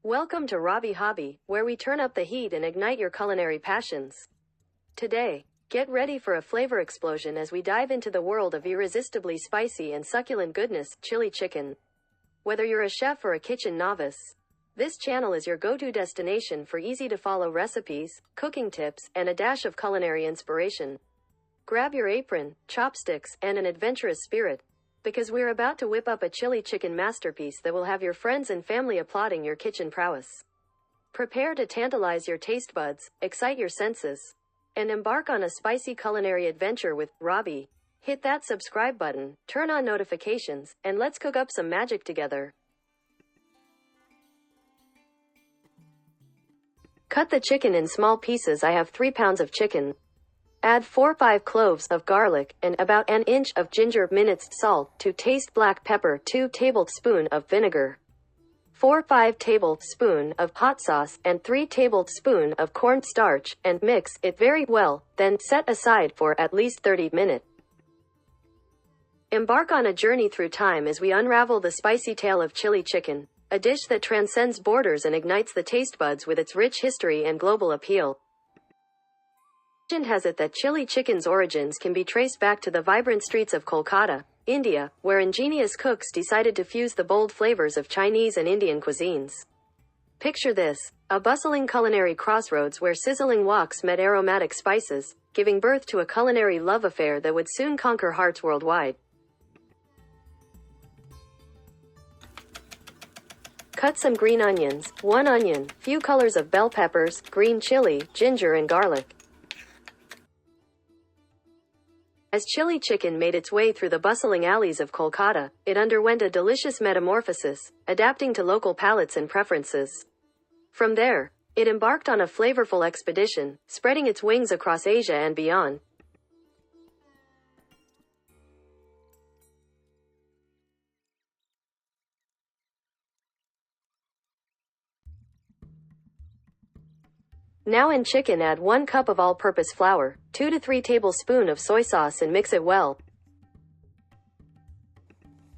Welcome to Robbie Hobby, where we turn up the heat and ignite your culinary passions. Today, get ready for a flavor explosion as we dive into the world of irresistibly spicy and succulent goodness, chili chicken. Whether you're a chef or a kitchen novice, this channel is your go-to destination for easy-to-follow recipes, cooking tips, and a dash of culinary inspiration. Grab your apron, chopsticks, and an adventurous spirit, because we're about to whip up a chili chicken masterpiece that will have your friends and family applauding your kitchen prowess. Prepare to tantalize your taste buds, excite your senses, and embark on a spicy culinary adventure with Robbie. Hit that subscribe button, turn on notifications, and let's cook up some magic together. Cut the chicken in small pieces. I have 3 pounds of chicken. Add 4-5 cloves of garlic and about an inch of ginger, minced salt to taste, black pepper, 2 tablespoons of vinegar, 4-5 tablespoons of hot sauce, and 3 tablespoons of cornstarch, and mix it very well, then set aside for at least 30 minutes. Embark on a journey through time as we unravel the spicy tale of chili chicken, a dish that transcends borders and ignites the taste buds with its rich history and global appeal. Legend has it that chili chicken's origins can be traced back to the vibrant streets of Kolkata, India, where ingenious cooks decided to fuse the bold flavors of Chinese and Indian cuisines. Picture this, a bustling culinary crossroads where sizzling woks met aromatic spices, giving birth to a culinary love affair that would soon conquer hearts worldwide. Cut some green onions, 1 onion, few colors of bell peppers, green chili, ginger, and garlic. As chili chicken made its way through the bustling alleys of Kolkata, it underwent a delicious metamorphosis, adapting to local palates and preferences. From there, it embarked on a flavorful expedition, spreading its wings across Asia and beyond. Now in chicken, add 1 cup of all-purpose flour, 2 to 3 tablespoons of soy sauce, and mix it well.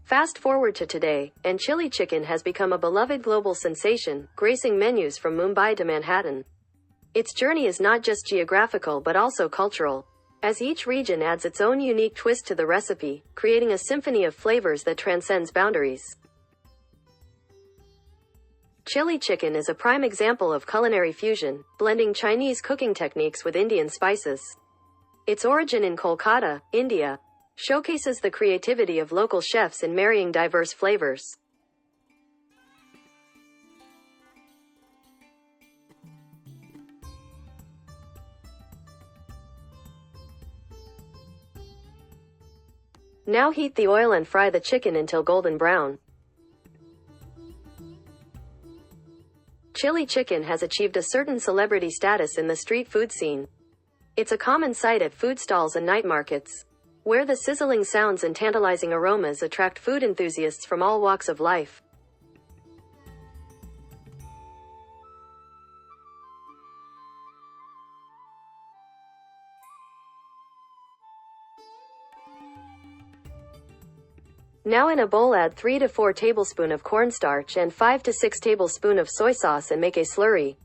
Fast forward to today, and chili chicken has become a beloved global sensation, gracing menus from Mumbai to Manhattan. Its journey is not just geographical but also cultural, as each region adds its own unique twist to the recipe, creating a symphony of flavors that transcends boundaries. Chili chicken is a prime example of culinary fusion, blending Chinese cooking techniques with Indian spices. Its origin in Kolkata, India, showcases the creativity of local chefs in marrying diverse flavors. Now heat the oil and fry the chicken until golden brown. Chili chicken has achieved a certain celebrity status in the street food scene. It's a common sight at food stalls and night markets, where the sizzling sounds and tantalizing aromas attract food enthusiasts from all walks of life. Now in a bowl, add 3 to 4 tablespoons of cornstarch and 5 to 6 tablespoons of soy sauce and make a slurry.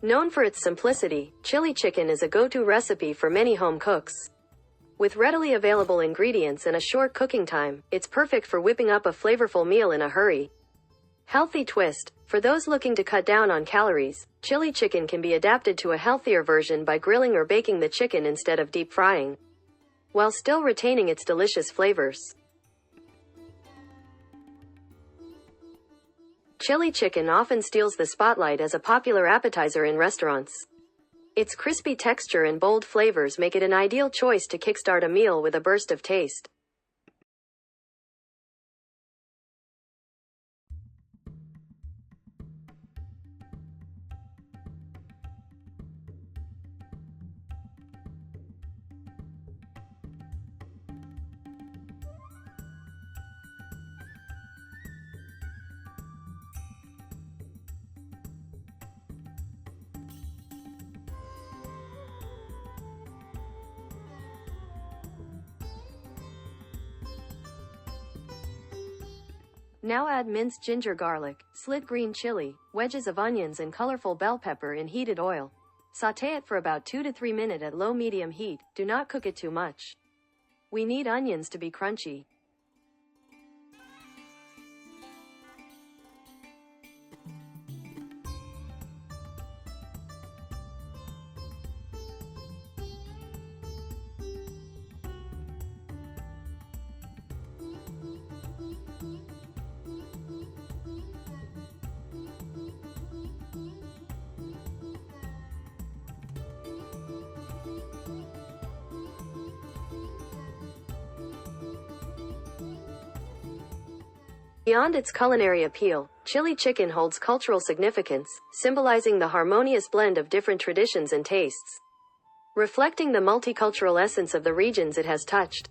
Known for its simplicity, chili chicken is a go-to recipe for many home cooks. With readily available ingredients and a short cooking time, it's perfect for whipping up a flavorful meal in a hurry. Healthy twist: for those looking to cut down on calories, chili chicken can be adapted to a healthier version by grilling or baking the chicken instead of deep frying, while still retaining its delicious flavors. Chili chicken often steals the spotlight as a popular appetizer in restaurants. Its crispy texture and bold flavors make it an ideal choice to kickstart a meal with a burst of taste. Now add minced ginger garlic, slit green chili, wedges of onions and colorful bell pepper in heated oil. Sauté it for about 2 to 3 minutes at low-medium heat, do not cook it too much. We need onions to be crunchy. Beyond its culinary appeal, chili chicken holds cultural significance, symbolizing the harmonious blend of different traditions and tastes, reflecting the multicultural essence of the regions it has touched.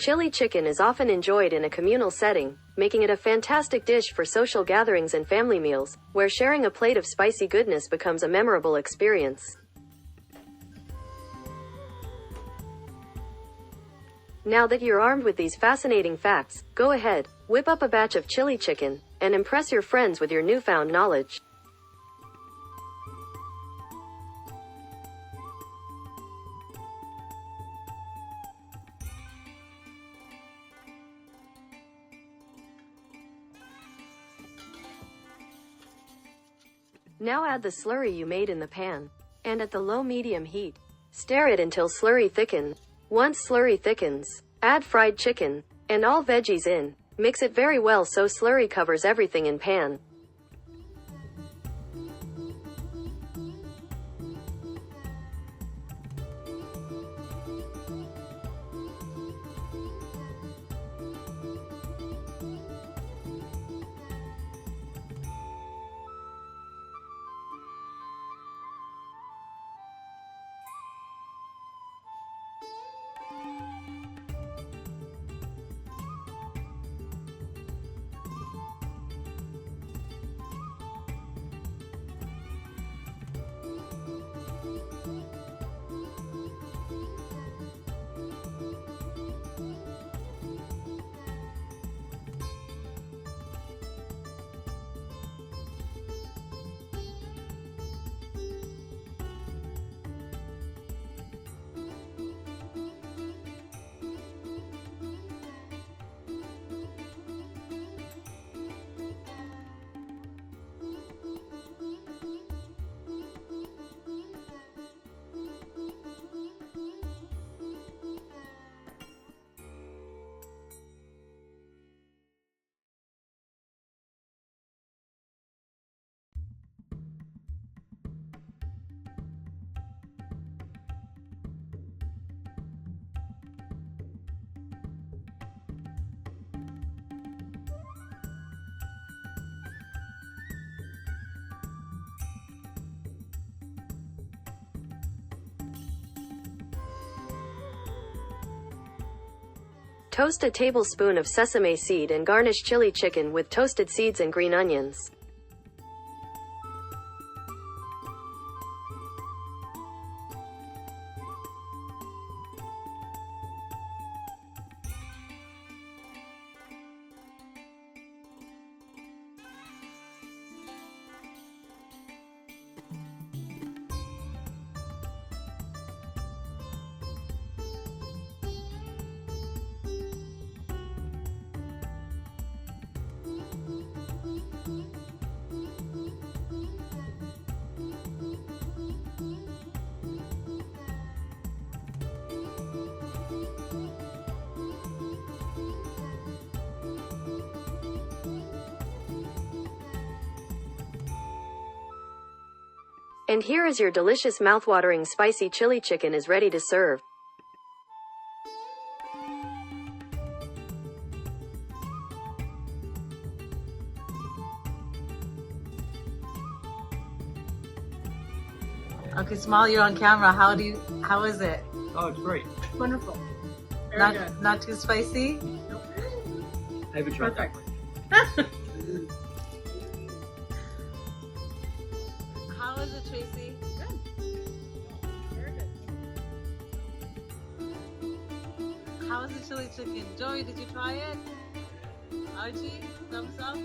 Chili chicken is often enjoyed in a communal setting, making it a fantastic dish for social gatherings and family meals, where sharing a plate of spicy goodness becomes a memorable experience. Now that you're armed with these fascinating facts, go ahead, whip up a batch of chili chicken, and impress your friends with your newfound knowledge. Now add the slurry you made in the pan, and at the low-medium heat, stir it until slurry thickens. Once slurry thickens, add fried chicken, and all veggies in. Mix it very well so slurry covers everything in pan. Toast a tablespoon of sesame seed and garnish chili chicken with toasted seeds and green onions. And here is your delicious mouthwatering spicy chili chicken is ready to serve. Okay, Small, you're on camera. How is it? Oh, it's great. Wonderful. Very good. Not too spicy? I haven't tried that Perfect. one. How is it, Tracy? Good. Very good. How is the chili chicken? Joey, did you try it? Archie, thumbs up?